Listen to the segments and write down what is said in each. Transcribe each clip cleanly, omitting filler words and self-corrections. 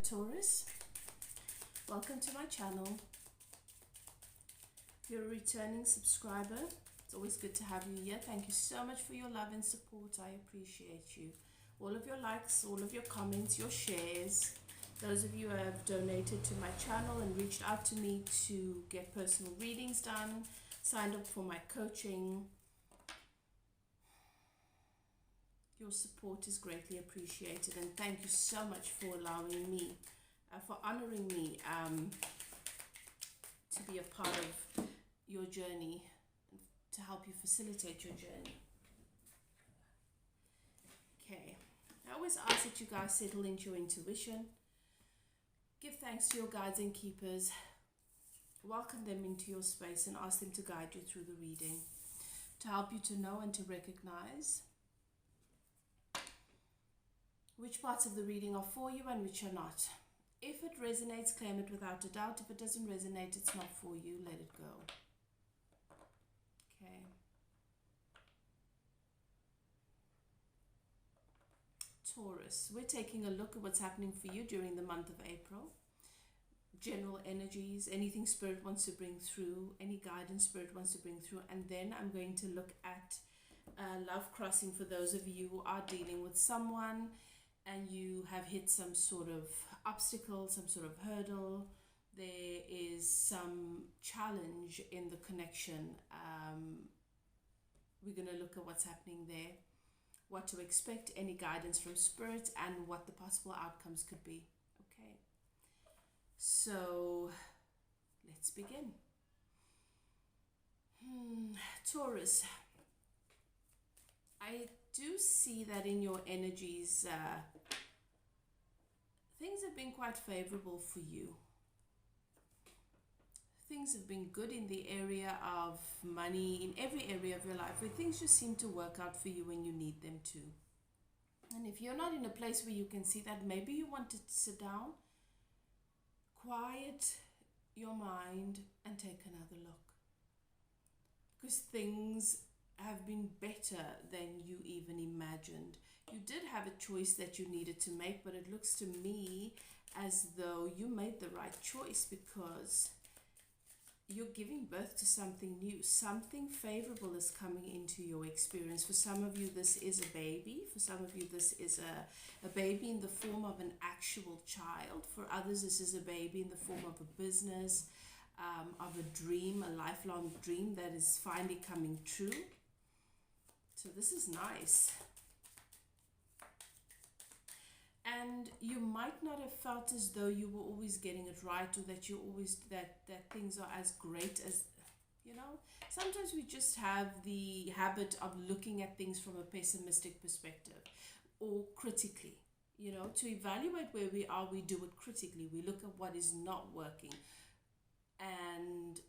Taurus. Welcome to my channel. If you're a returning subscriber, it's always good to have you here. Thank you so much for your love and support. I appreciate you. All of your likes, all of your comments, your shares. Those of you who have donated to my channel and reached out to me to get personal readings done, signed up for my coaching. Your support is greatly appreciated, and thank you so much for allowing me, for honoring me to be a part of your journey, to help you facilitate your journey. Okay, I always ask that you guys settle into your intuition. Give thanks to your guides and keepers. Welcome them into your space and ask them to guide you through the reading, to help you to know and to recognize which parts of the reading are for you and which are not. If it resonates, claim it without a doubt. If it doesn't resonate, it's not for you. Let it go. Okay. Taurus, we're taking a look at what's happening for you during the month of April. General energies, anything Spirit wants to bring through, any guidance Spirit wants to bring through. And then I'm going to look at love crossing for those of you who are dealing with someone and you have hit some sort of obstacle, some sort of hurdle. There is some challenge in the connection. We're going to look at what's happening there, what to expect, any guidance from Spirit, and what the possible outcomes could be. Okay, so let's begin. Taurus, I do see that in your energies, things have been quite favorable for you. Things have been good in the area of money, in every area of your life, where things just seem to work out for you when you need them to. And if you're not in a place where you can see that, maybe you want to sit down, quiet your mind, and take another look. Because things have been better than you even imagined. You did have a choice that you needed to make, but it looks to me as though you made the right choice, because you're giving birth to something new. Something favorable is coming into your experience. For some of you, this is a baby. For some of you, this is a baby in the form of an actual child. For others, this is a baby in the form of a business, of a dream, a lifelong dream that is finally coming true. So this is nice. And you might not have felt as though you were always getting it right, or that you always that things are as great as, you know. Sometimes we just have the habit of looking at things from a pessimistic perspective, or critically. You know, to evaluate where we are, we do it critically. We look at what is not working. And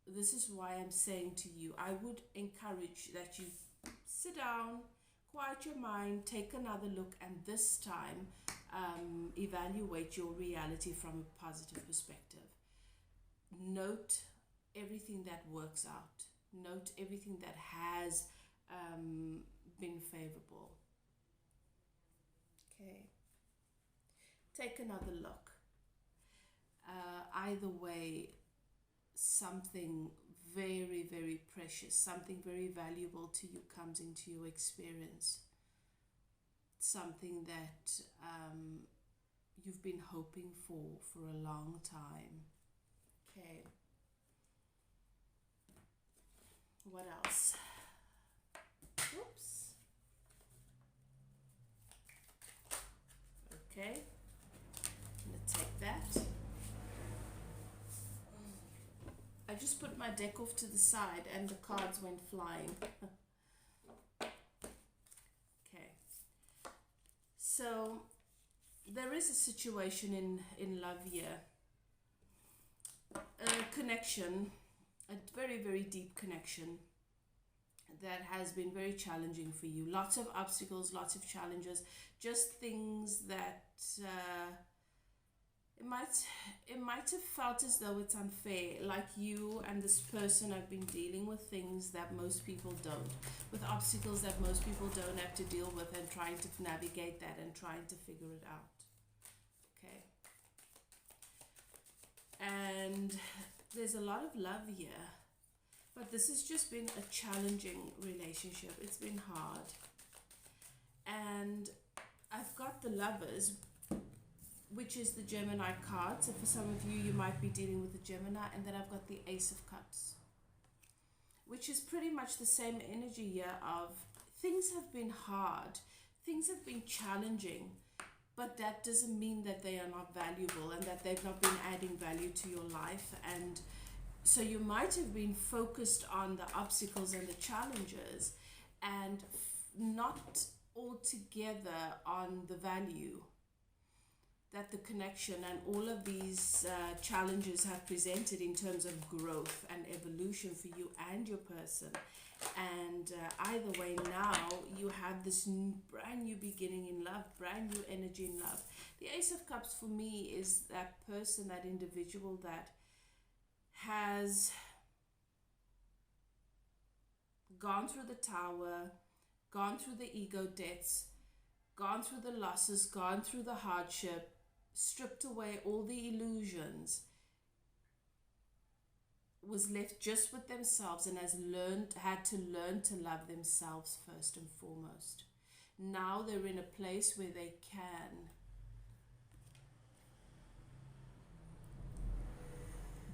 this is why I'm saying to you, I would encourage that you sit down, quiet your mind, take another look, and this time evaluate your reality from a positive perspective. Note everything that works out. Note everything that has been favorable. Okay. Take another look. Either way, something very, very precious, something very valuable to you comes into your experience. Something that you've been hoping for a long time. Okay. What else? Oops. Okay. I'm going to take that. I just put my deck off to the side and the cards went flying. Okay. So there is a situation in love here. A connection, a very, very deep connection that has been very challenging for you. Lots of obstacles, lots of challenges, just things that it might have felt as though it's unfair, like you and this person have been dealing with things that most people don't, with obstacles that most people don't have to deal with, and trying to navigate that and trying to figure it out. there's a lot of love here, but this has just been a challenging relationship. It's been hard. And I've got the Lovers, which is the Gemini card. So for some of you, you might be dealing with the Gemini. And then I've got the Ace of Cups, which is pretty much the same energy here of things have been hard, things have been challenging, but that doesn't mean that they are not valuable and that they've not been adding value to your life. And so you might have been focused on the obstacles and the challenges and not altogether on the value that the connection and all of these challenges have presented in terms of growth and evolution for you and your person. And either way, now you have this brand new beginning in love, brand new energy in love. The Ace of Cups for me is that person, that individual that has gone through the tower, gone through the ego deaths, gone through the losses, gone through the hardship, stripped away all the illusions, was left just with themselves and had to learn to love themselves first and foremost. Now they're in a place where they can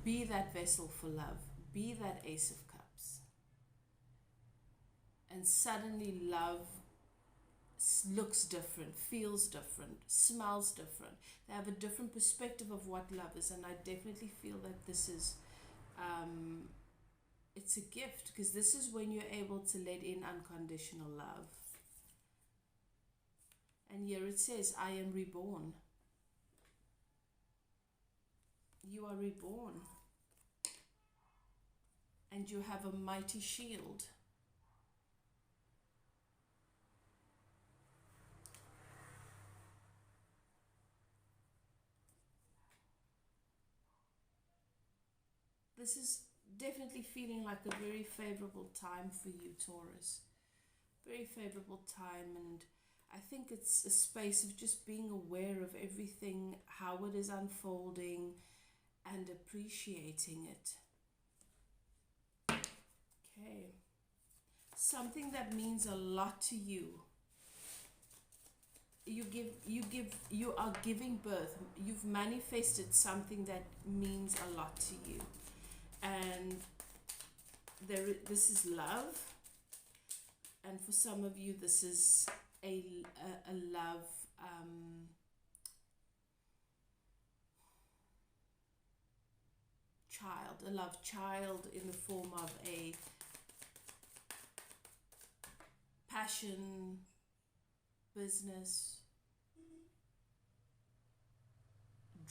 be that vessel for love, be that Ace of Cups. And suddenly love looks different, feels different, smells different. They have a different perspective of what love is. And I definitely feel that this is it's a gift, because this is when you're able to let in unconditional love. And here it says, I am reborn. You are reborn. And you have a mighty shield. This is definitely feeling like a very favorable time for you, Taurus. Very favorable time, and I think it's a space of just being aware of everything, how it is unfolding, and appreciating it. Okay. Something that means a lot to you. You are giving birth. You've manifested something that means a lot to you. And this is love, and for some of you this is a love child, a love child in the form of a passion, business,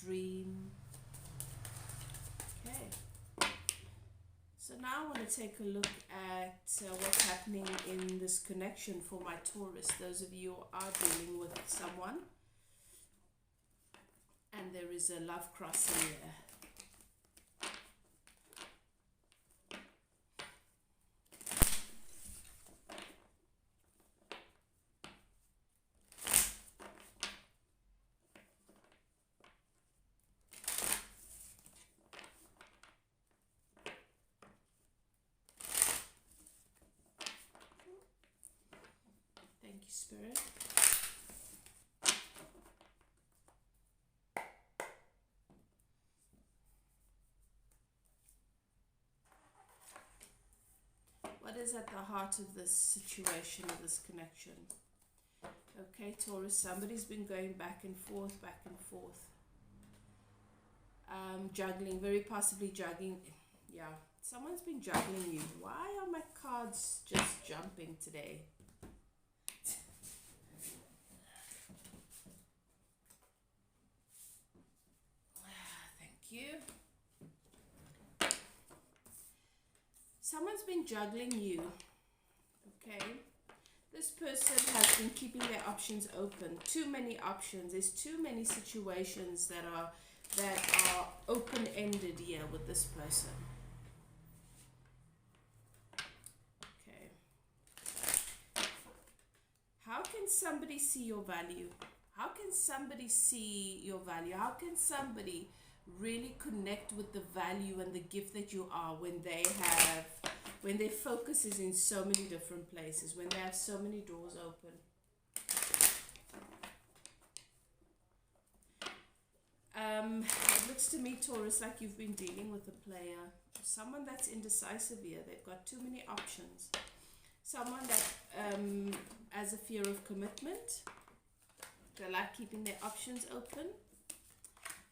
dream. Okay. So now I want to take a look at what's happening in this connection for my Taurus. Those of you who are dealing with someone, and there is a love crossing there. Spirit. What is at the heart of this situation, of this connection? Okay, Taurus, somebody's been going back and forth, juggling, very possibly juggling. Yeah, someone's been juggling you. Why are my cards just jumping today? You. Someone's been juggling you. Okay, this person has been keeping their options open. Too many options. There's too many situations that are open-ended here with this person. Okay, how can somebody see your value? How can somebody see your value? How can somebody really connect with the value and the gift that you are when their focus is in so many different places, when they have so many doors open. It looks to me, Taurus, like you've been dealing with a player, someone that's indecisive here. They've got too many options. Someone that has a fear of commitment. They like keeping their options open.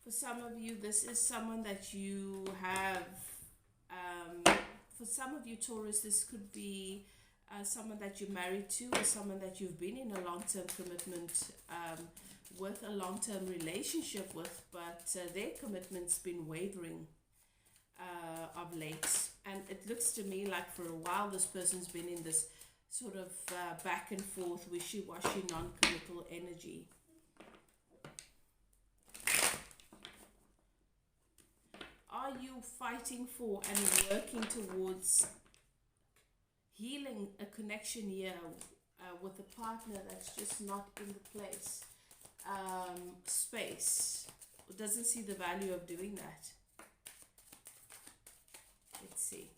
For some of you, this is someone that you have, for some of you, Taurus, this could be someone that you're married to, or someone that you've been in a long-term commitment with, a long-term relationship with, but their commitment's been wavering of late. And it looks to me like for a while this person's been in this sort of back and forth, wishy-washy, non-committal energy. Are you fighting for and working towards healing a connection here with a partner that's just not in the place, space, or doesn't see the value of doing that? Let's see.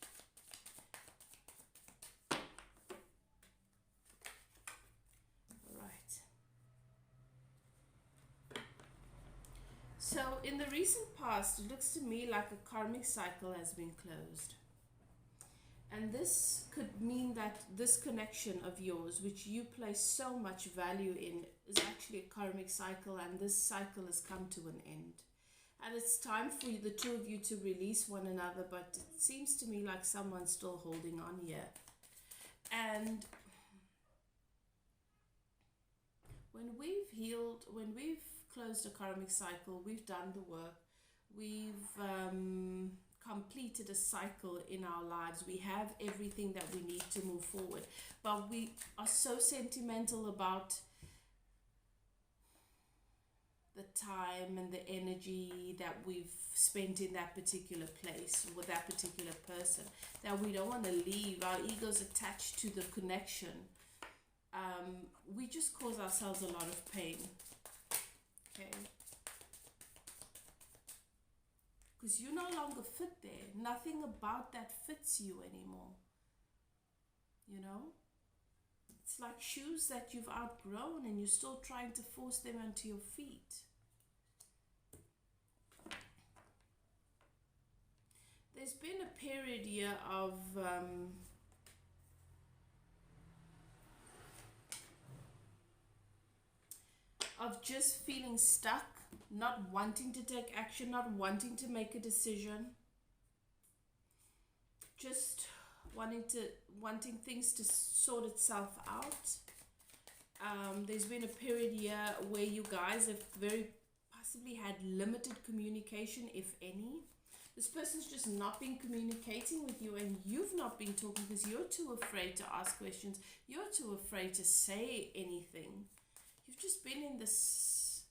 So in the recent past, it looks to me like a karmic cycle has been closed. And this could mean that this connection of yours, which you place so much value in, is actually a karmic cycle, and this cycle has come to an end. And it's time for you, the two of you, to release one another, but it seems to me like someone's still holding on here. And when we've healed, when we've closed a karmic cycle, we've done the work, we've completed a cycle in our lives, we have everything that we need to move forward, but we are so sentimental about the time and the energy that we've spent in that particular place with that particular person that we don't want to leave. Our ego's attached to the connection. We just cause ourselves a lot of pain. Okay, because you no longer fit there. Nothing about that fits you anymore. You know, it's like shoes that you've outgrown and you're still trying to force them onto your feet. There's been a period here of just feeling stuck, not wanting to take action, not wanting to make a decision, just wanting things to sort itself out. There's been a period here where you guys have very possibly had limited communication, if any. This person's just not been communicating with you, and you've not been talking because you're too afraid to ask questions. You're too afraid to say anything. You've just been in this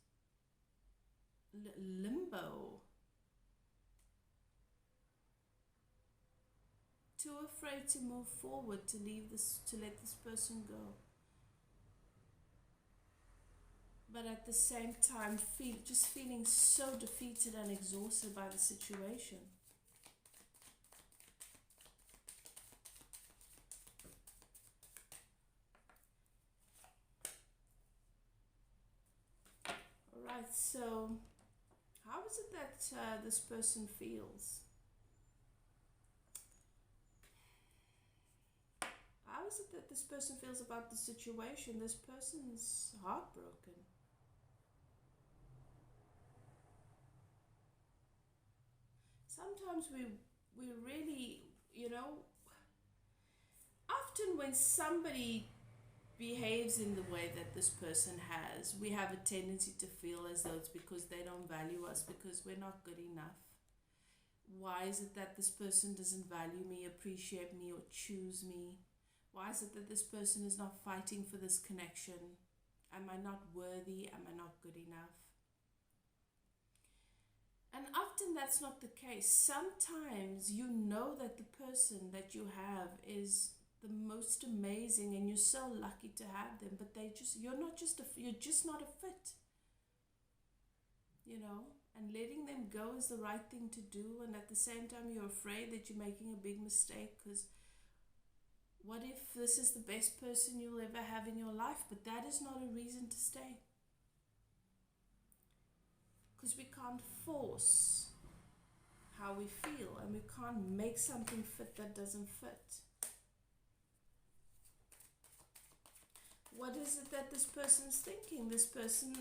limbo. Too afraid to move forward, to let this person go. But at the same time, just feeling so defeated and exhausted by the situation. Alright, so how is it that this person feels? How is it that this person feels about the situation? This person's heartbroken. Sometimes we really, often when somebody behaves in the way that this person has, we have a tendency to feel as though it's because they don't value us, because we're not good enough. Why is it that this person doesn't value me, appreciate me, or choose me? Why is it that this person is not fighting for this connection? Am I not worthy? Am I not good enough? And often that's not the case. Sometimes you know that the person that you have is the most amazing and you're so lucky to have them, but you're just not a fit. And letting them go is the right thing to do, and at the same time you're afraid that you're making a big mistake, because what if this is the best person you'll ever have in your life? But that is not a reason to stay. Because we can't force how we feel, and we can't make something fit that doesn't fit. What is it that this person's thinking? This person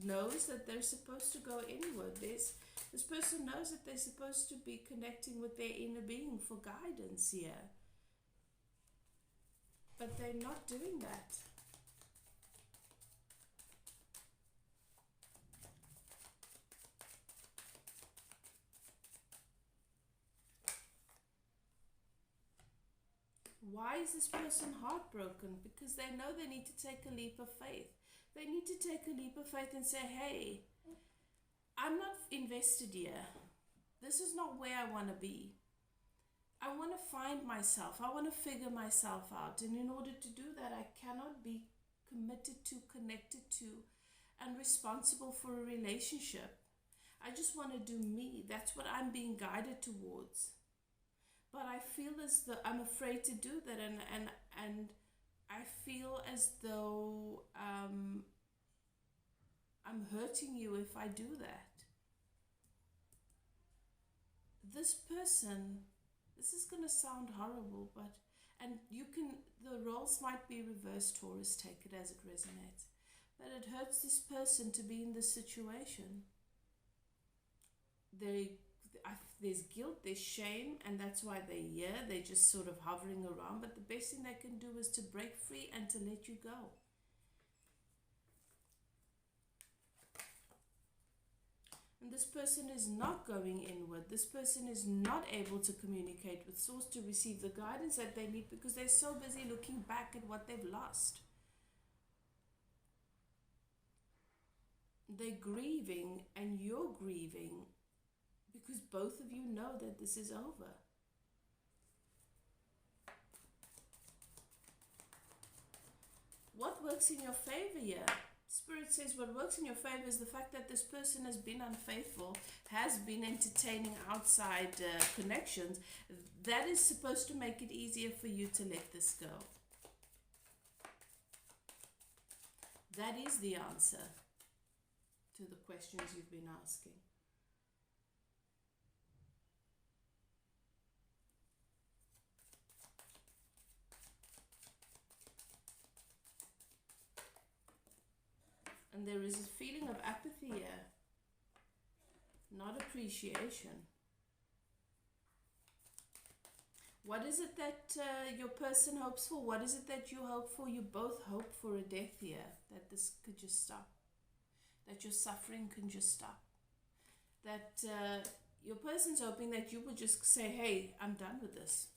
knows that they're supposed to go inward. This person knows that they're supposed to be connecting with their inner being for guidance here. But they're not doing that. Why is this person heartbroken? Because they know they need to take a leap of faith. They need to take a leap of faith and say, hey, I'm not invested here. This is not where I want to be. I want to find myself. I want to figure myself out. And in order to do that, I cannot be committed to, connected to, and responsible for a relationship. I just want to do me. That's what I'm being guided towards. But I feel as though I'm afraid to do that, and I feel as though I'm hurting you if I do that. This person, this is going to sound horrible, and the roles might be reversed, Taurus, take it as it resonates. But it hurts this person to be in this situation. There's guilt, there's shame, and that's why they're here. They're just sort of hovering around. But the best thing they can do is to break free and to let you go. And this person is not going inward. This person is not able to communicate with Source to receive the guidance that they need, because they're so busy looking back at what they've lost. They're grieving, and you're grieving, because both of you know that this is over. What works in your favor here? Spirit says what works in your favor is the fact that this person has been unfaithful, has been entertaining outside connections. That is supposed to make it easier for you to let this go. That is the answer to the questions you've been asking. And there is a feeling of apathy here, not appreciation. What is it that your person hopes for? What is it that you hope for? You both hope for a death here, that this could just stop, that your suffering can just stop, that your person's hoping that you will just say, hey, I'm done with this.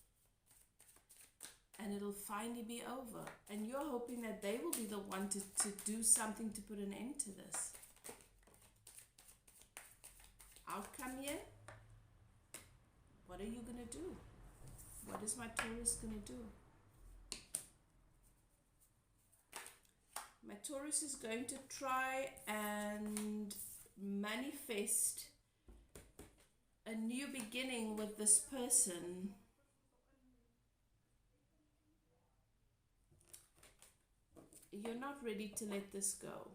And it'll finally be over. And you're hoping that they will be the one to do something to put an end to this. Outcome here? What are you going to do? What is my Taurus going to do? My Taurus is going to try and manifest a new beginning with this person. You're not ready to let this go.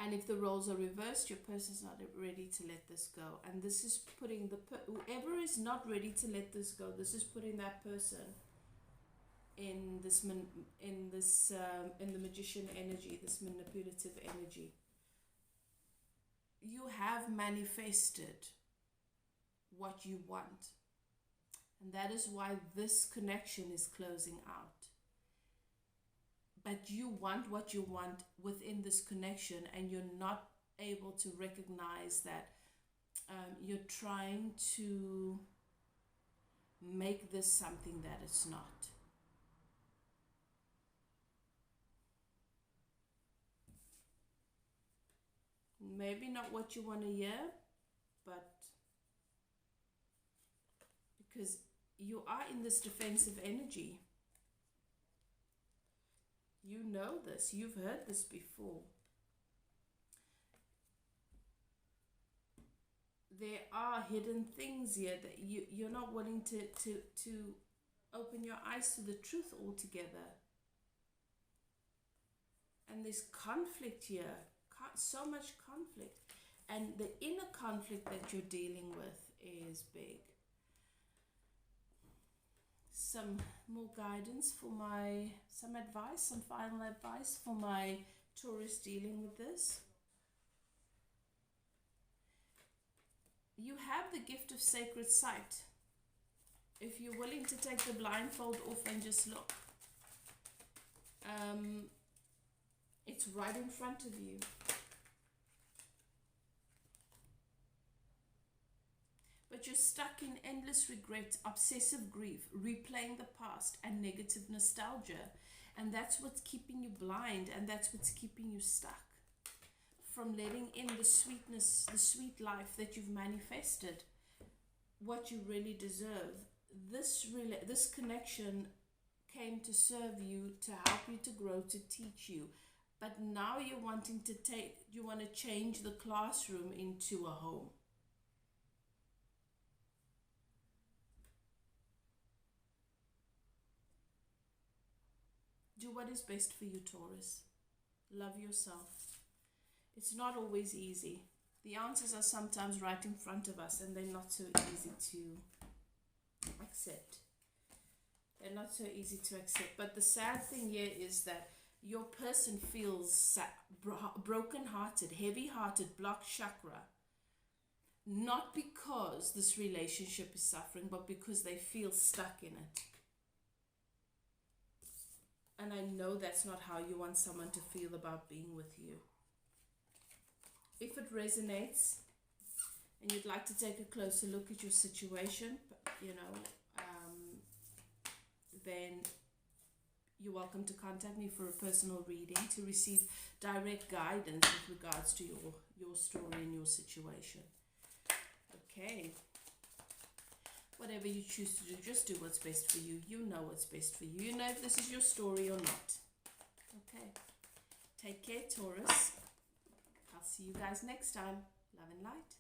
And if the roles are reversed, your person's not ready to let this go. And this is putting whoever is not ready to let this go, this is putting that person in the magician energy, this manipulative energy. You have manifested what you want. And that is why this connection is closing out. But you want what you want within this connection, and you're not able to recognize that you're trying to make this something that it's not. Maybe not what you want to hear, but because you are in this defensive energy. You know this. You've heard this before. there are hidden things here that you're not willing to open your eyes to the truth altogether. And there's conflict here, so much conflict. And the inner conflict that you're dealing with is big. Some more guidance for some advice, some final advice for my Taurus dealing with this. You have the gift of sacred sight. If you're willing to take the blindfold off and just look, it's right in front of you. But you're stuck in endless regret, obsessive grief, replaying the past, and negative nostalgia. And that's what's keeping you blind, and that's what's keeping you stuck from letting in the sweetness, the sweet life that you've manifested, what you really deserve. This connection came to serve you, to help you to grow, to teach you. But now you're wanting to you want to change the classroom into a home. Do what is best for you, Taurus. Love yourself. It's not always easy. The answers are sometimes right in front of us, and they're not so easy to accept. They're not so easy to accept. But the sad thing here is that your person feels broken-hearted, heavy-hearted, blocked chakra. Not because this relationship is suffering, but because they feel stuck in it. And I know that's not how you want someone to feel about being with you. If it resonates and you'd like to take a closer look at your situation, then you're welcome to contact me for a personal reading to receive direct guidance with regards to your story and your situation. Okay. Whatever you choose to do, just do what's best for you. You know what's best for you. You know if this is your story or not. Okay. Take care, Taurus. I'll see you guys next time. Love and light.